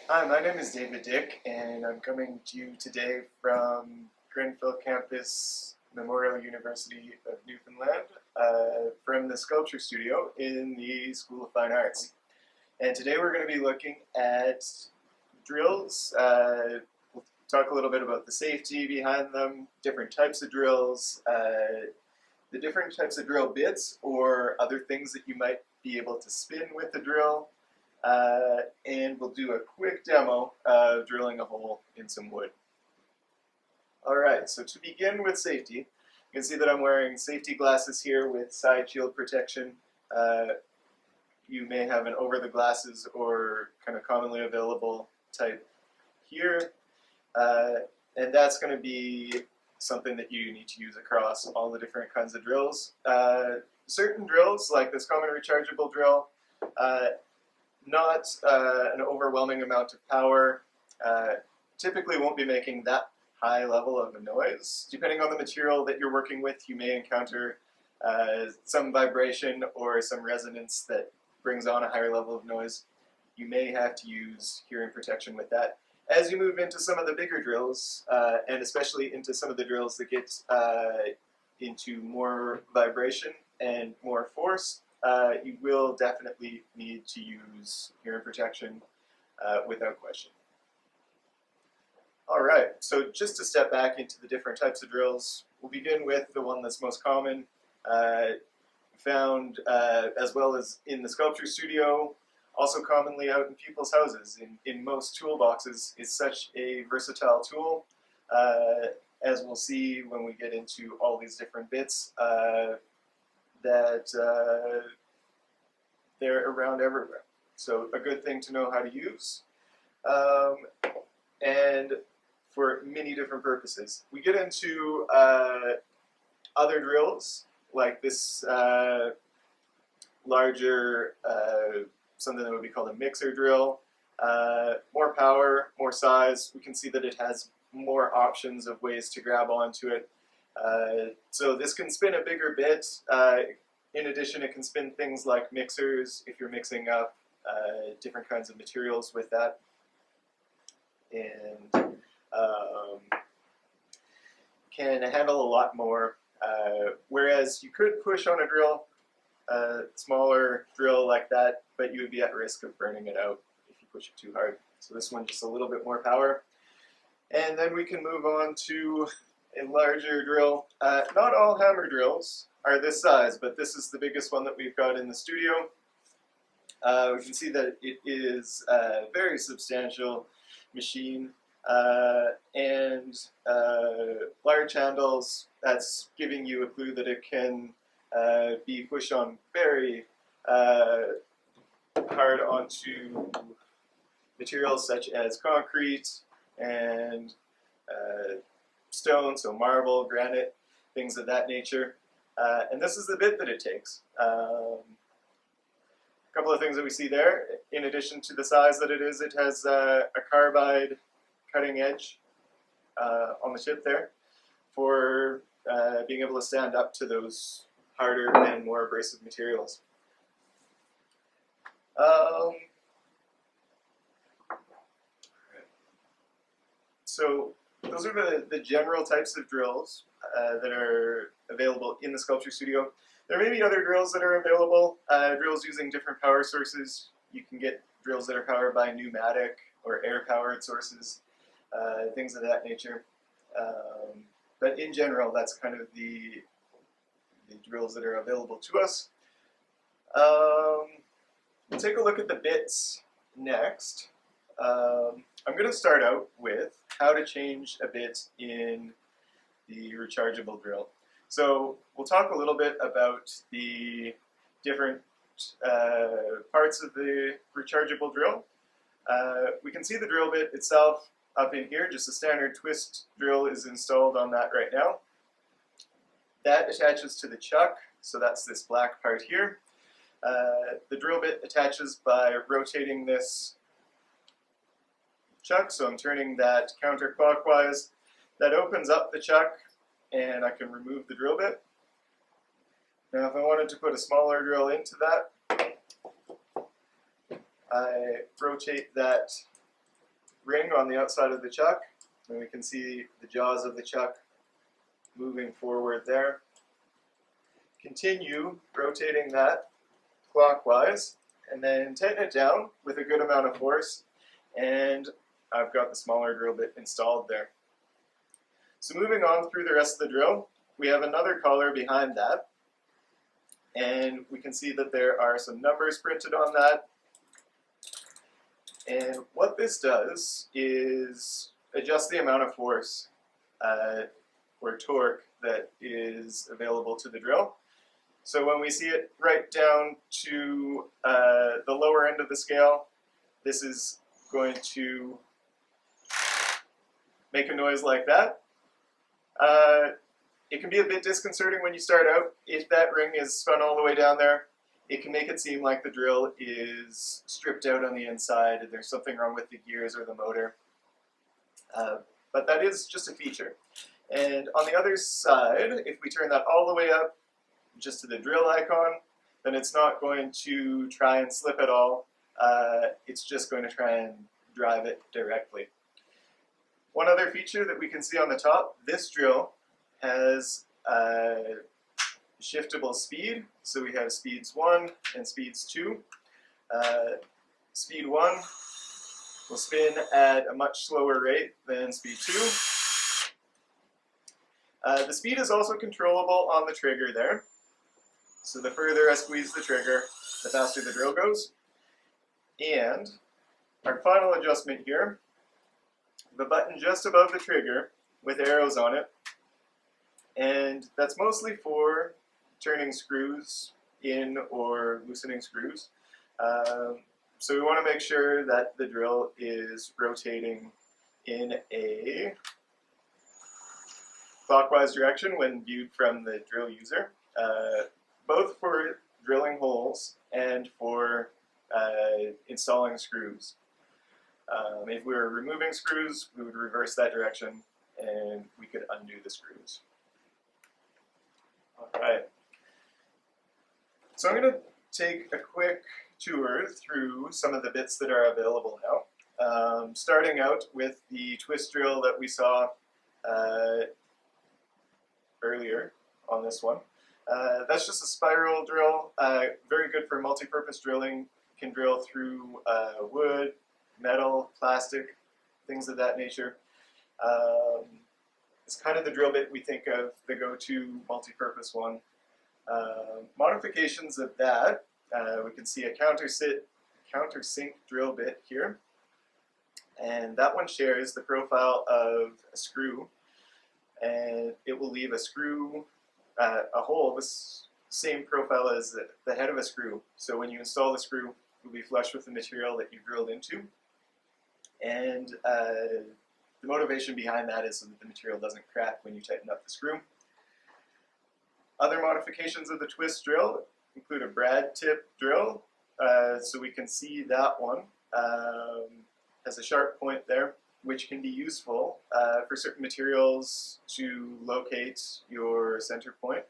Hi, my name is David Dick, and I'm coming to you today from Grenfell Campus, Memorial University of Newfoundland, from the sculpture studio in the School of Fine Arts. And today we're going to be looking at drills. We'll talk a little bit about the safety behind them, different types of drills, the different types of drill bits or other things that you might be able to spin with the drill. And we'll do a quick demo of drilling a hole in some wood. Alright, so to begin with safety, you can see that I'm wearing safety glasses here with side shield protection. You may have an over the glasses or kind of commonly available type here. And that's going to be something that you need to use across all the different kinds of drills. Certain drills, like this common rechargeable drill, not an overwhelming amount of power, typically won't be making that high level of a noise. Depending on the material that you're working with, you may encounter some vibration or some resonance that brings on a higher level of noise. You may have to use hearing protection with that. As you move into some of the bigger drills, and especially into some of the drills that get into more vibration and more force, you will definitely need to use hearing protection without question. All right, so just to step back into the different types of drills, we'll begin with the one that's most common, found as well as in the sculpture studio, also commonly out in people's houses, in most toolboxes. Is such a versatile tool, as we'll see when we get into all these different bits, that they're around everywhere. So a good thing to know how to use, and for many different purposes. We get into other drills, like this larger, something that would be called a mixer drill. More power, more size. We can see that it has more options of ways to grab onto it. So this can spin a bigger bit. In addition, it can spin things like mixers if you're mixing up different kinds of materials with that. And can handle a lot more. Whereas you could push on a drill, a smaller drill like that, but you would be at risk of burning it out if you push it too hard. So this one just a little bit more power. And then we can move on to a larger drill. Not all hammer drills are this size, but this is the biggest one that we've got in the studio. We can see that it is a very substantial machine, and large handles. That's giving you a clue that it can be pushed on very hard onto materials such as concrete and stone, so marble, granite, things of that nature. And this is the bit that it takes. A couple of things that we see there. In addition to the size that it is, it has a carbide cutting edge on the tip there for being able to stand up to those harder and more abrasive materials. So those are the general types of drills that are available in the sculpture studio. There may be other drills that are available, drills using different power sources. You can get drills that are powered by pneumatic or air-powered sources, things of that nature. But in general, that's kind of the drills that are available to us. We'll take a look at the bits next. I'm going to start out with how to change a bit in the rechargeable drill. So we'll talk a little bit about the different parts of the rechargeable drill. We can see the drill bit itself up in here. Just a standard twist drill is installed on that right now. That attaches to the chuck, so that's this black part here. The drill bit attaches by rotating this chuck, so I'm turning that counterclockwise. That opens up the chuck, and I can remove the drill bit. Now if I wanted to put a smaller drill into that, I rotate that ring on the outside of the chuck, and we can see the jaws of the chuck moving forward there. Continue rotating that clockwise, and then tighten it down with a good amount of force, and I've got the smaller drill bit installed there. So moving on through the rest of the drill, we have another collar behind that, and we can see that there are some numbers printed on that. And what this does is adjust the amount of force or torque that is available to the drill. So when we see it right down to the lower end of the scale, this is going to make a noise like that. It can be a bit disconcerting when you start out. If that ring is spun all the way down there, it can make it seem like the drill is stripped out on the inside and there's something wrong with the gears or the motor. But that is just a feature. And on the other side, if we turn that all the way up just to the drill icon, then it's not going to try and slip at all. It's just going to try and drive it directly. One other feature that we can see on the top, this drill has shiftable speed. So we have speeds 1 and speeds 2. Speed 1 will spin at a much slower rate than speed 2. The speed is also controllable on the trigger there. So the further I squeeze the trigger, the faster the drill goes. And our final adjustment here, the button just above the trigger with arrows on it, and that's mostly for turning screws in or loosening screws. So we want to make sure that the drill is rotating in a clockwise direction when viewed from the drill user, both for drilling holes and for installing screws. If we were removing screws, we would reverse that direction and we could undo the screws. Alright, so I'm going to take a quick tour through some of the bits that are available now. Starting out with the twist drill that we saw earlier on this one. That's just a spiral drill, very good for multi-purpose drilling. Can drill through wood, metal, plastic, things of that nature. It's kind of the drill bit we think of, the go-to multi-purpose one. Modifications of that, we can see a countersink drill bit here, and that one shares the profile of a screw, and it will leave a screw, a hole the same profile as the head of a screw. So when you install the screw, you'll be flush with the material that you drilled into, and the motivation behind that is so that the material doesn't crack when you tighten up the screw. Other modifications of the twist drill include a brad tip drill, so we can see that one has a sharp point there, which can be useful for certain materials to locate your center point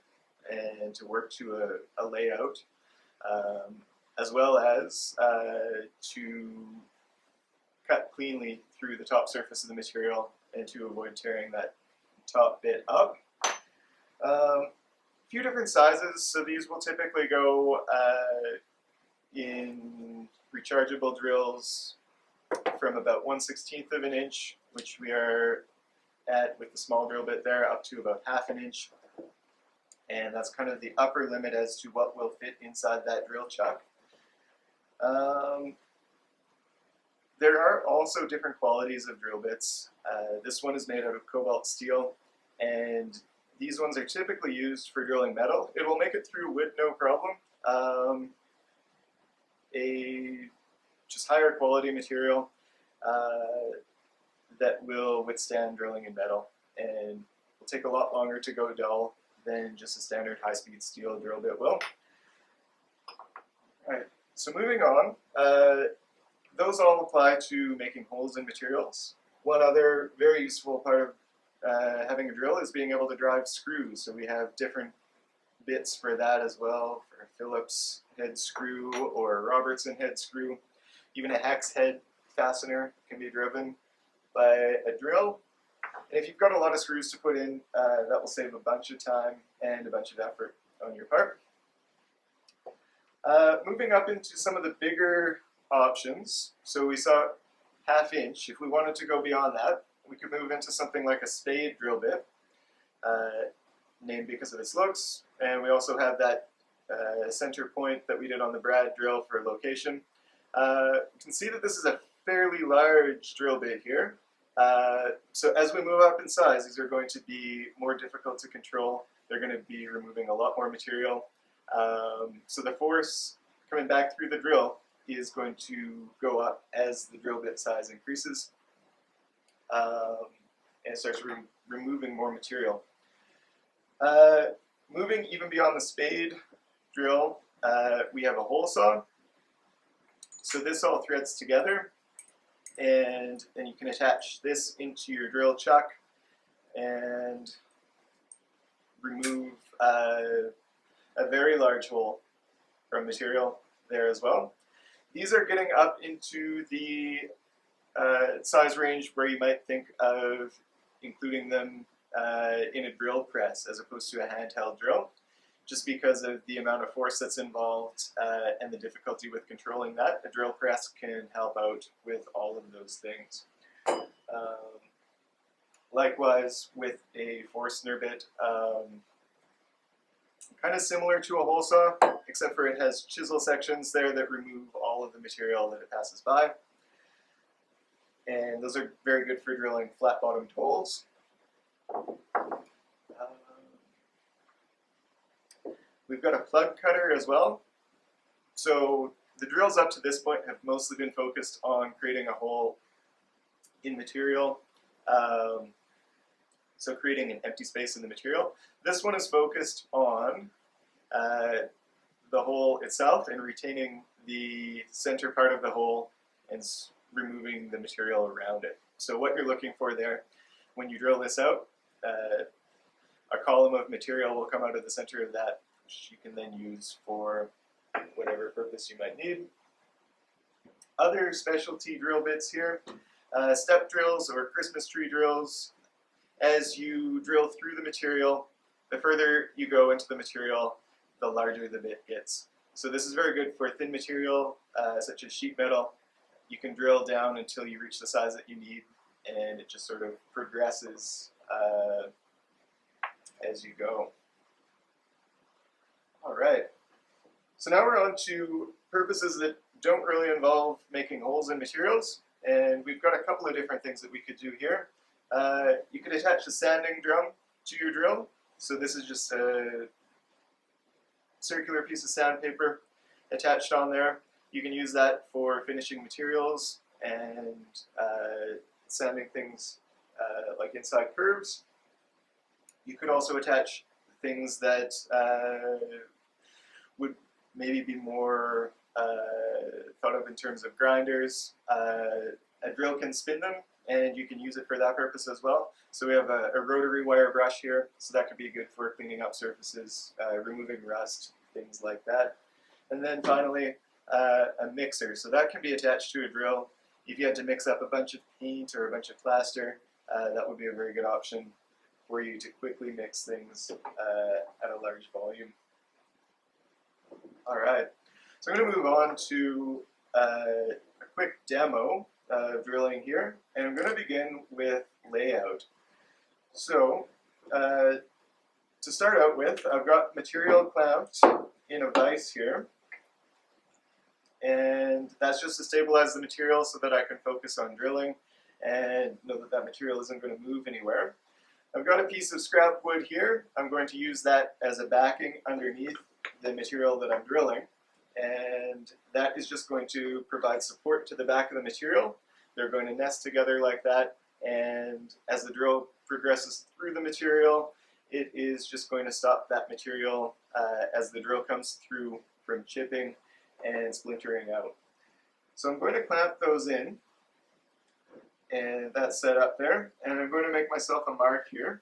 and to work to a layout, as well as to cut cleanly through the top surface of the material and to avoid tearing that top bit up. A few different sizes, so these will typically go in rechargeable drills from about 1/16 of an inch, which we are at with the small drill bit there, up to about 1/2 inch. And that's kind of the upper limit as to what will fit inside that drill chuck. There are also different qualities of drill bits. This one is made out of cobalt steel, and these ones are typically used for drilling metal. It will make it through wood no problem. A just higher quality material that will withstand drilling in metal, and will take a lot longer to go dull than just a standard high-speed steel drill bit will. Alright, so moving on, those all apply to making holes in materials. One other very useful part of having a drill is being able to drive screws. So we have different bits for that as well, for a Phillips head screw or a Robertson head screw, even a hex head fastener can be driven by a drill. And if you've got a lot of screws to put in, that will save a bunch of time and a bunch of effort on your part. Moving up into some of the bigger options, so we saw 1/2 inch. If we wanted to go beyond that, we could move into something like a spade drill bit, named because of its looks, and we also have that center point that we did on the brad drill for location. You can see that this is a fairly large drill bit here. So as we move up in size, these are going to be more difficult to control. They're going to be removing a lot more material. So the force coming back through the drill is going to go up as the drill bit size increases, and it starts removing more material. Moving even beyond the spade drill, we have a hole saw. So this all threads together, and then you can attach this into your drill chuck and remove a very large hole from material there as well. These are getting up into the size range where you might think of including them in a drill press as opposed to a handheld drill, just because of the amount of force that's involved and the difficulty with controlling that. A drill press can help out with all of those things. Likewise with a forstner bit, kind of similar to a hole saw, except for it has chisel sections there that remove all of the material that it passes by. And those are very good for drilling flat-bottomed holes. We've got a plug cutter as well. So the drills up to this point have mostly been focused on creating a hole in material, so creating an empty space in the material. This one is focused on the hole itself and retaining the center part of the hole and removing the material around it. So what you're looking for there, when you drill this out, a column of material will come out of the center of that, which you can then use for whatever purpose you might need. Other specialty drill bits here, step drills or Christmas tree drills. As you drill through the material, the further you go into the material, the larger the bit gets. So this is very good for thin material, such as sheet metal. You can drill down until you reach the size that you need, and it just sort of progresses as you go. All right, so now we're on to purposes that don't really involve making holes in materials, and we've got a couple of different things that we could do here. You could attach a sanding drum to your drill. So this is just a circular piece of sandpaper attached on there. You can use that for finishing materials and sanding things like inside curves. You could also attach things that would maybe be more thought of in terms of grinders. A drill can spin them, and you can use it for that purpose as well. So we have a rotary wire brush here, so that could be good for cleaning up surfaces, removing rust, things like that. And then finally, a mixer. So that can be attached to a drill. If you had to mix up a bunch of paint or a bunch of plaster, that would be a very good option for you to quickly mix things at a large volume. All right, so I'm going to move on to a quick demo of drilling here, and I'm going to begin with layout. So to start out with, I've got material clamped in a vise here, and that's just to stabilize the material so that I can focus on drilling and know that that material isn't going to move anywhere. I've got a piece of scrap wood here. I'm going to use that as a backing underneath the material that I'm drilling, and that is just going to provide support to the back of the material. They're going to nest together like that, and as the drill progresses through the material, it is just going to stop that material as the drill comes through from chipping and splintering out. So I'm going to clamp those in, and that's set up there, and I'm going to make myself a mark here.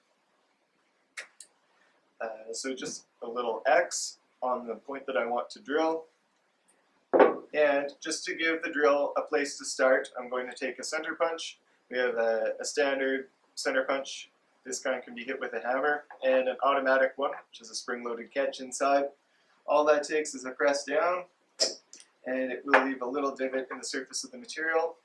So just a little X on the point that I want to drill, And just to give the drill a place to start, I'm going to take a center punch. We have a standard center punch. This kind can be hit with a hammer, and an automatic one, which is a spring-loaded catch inside. All that takes is a press down, and it will leave a little divot in the surface of the material.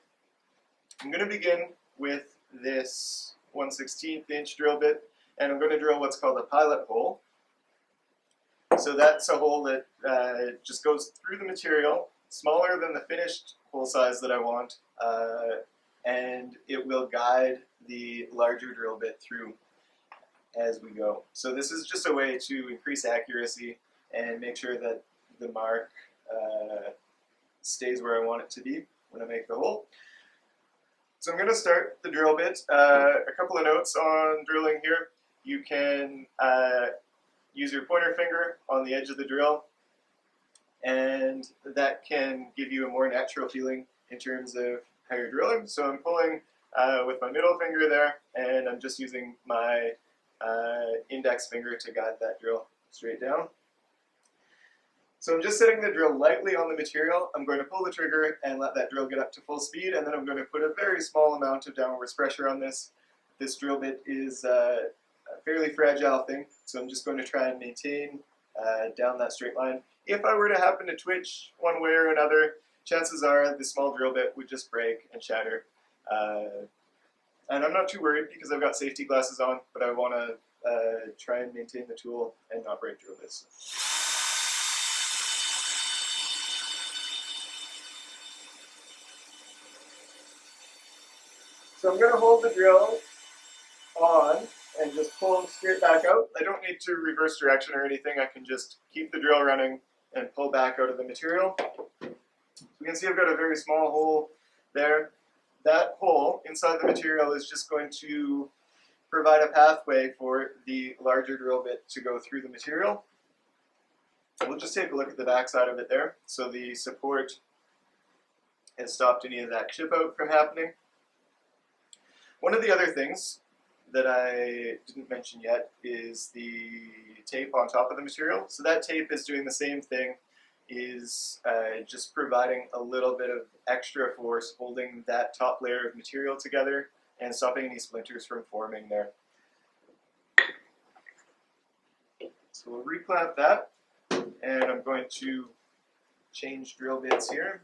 I'm going to begin with this 1/16 inch drill bit, and I'm going to drill what's called a pilot hole. So that's a hole that just goes through the material, smaller than the finished hole size that I want, and it will guide the larger drill bit through as we go. So this is just a way to increase accuracy and make sure that the mark stays where I want it to be when I make the hole. So I'm going to start the drill bit. A couple of notes on drilling here. You can use your pointer finger on the edge of the drill, and that can give you a more natural feeling in terms of how you're drilling. So I'm pulling with my middle finger there, and I'm just using my index finger to guide that drill straight down. So I'm just setting the drill lightly on the material. I'm going to pull the trigger and let that drill get up to full speed, and then I'm going to put a very small amount of downwards pressure on this. This drill bit is a fairly fragile thing, so I'm just going to try and maintain down that straight line. If I were to happen to twitch one way or another, chances are the small drill bit would just break and shatter. And I'm not too worried because I've got safety glasses on, but I want to try and maintain the tool and not break drill bits. So I'm going to hold the drill on and just pull straight back out. I don't need to reverse direction or anything. I can just keep the drill running and pull back out of the material. So you can see I've got a very small hole there. That hole inside the material is just going to provide a pathway for the larger drill bit to go through the material. We'll just take a look at the back side of it there. So the support has stopped any of that chip out from happening. One of the other things that I didn't mention yet is the tape on top of the material. So that tape is doing the same thing, is just providing a little bit of extra force holding that top layer of material together and stopping any splinters from forming there. So we'll reclamp that, and I'm going to change drill bits here.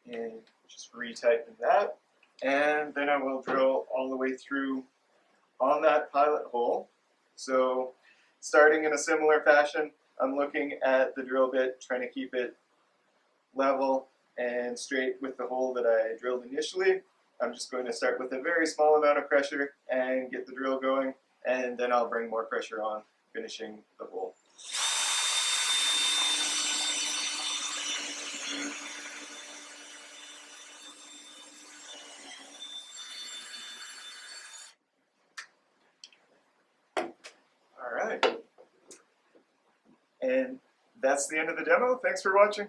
And just retighten that, and then I will drill all the way through on that pilot hole. So starting in a similar fashion, I'm looking at the drill bit, trying to keep it level and straight with the hole that I drilled initially. I'm just going to start with a very small amount of pressure and get the drill going, and then I'll bring more pressure on, finishing the hole. And that's the end of the demo. Thanks for watching.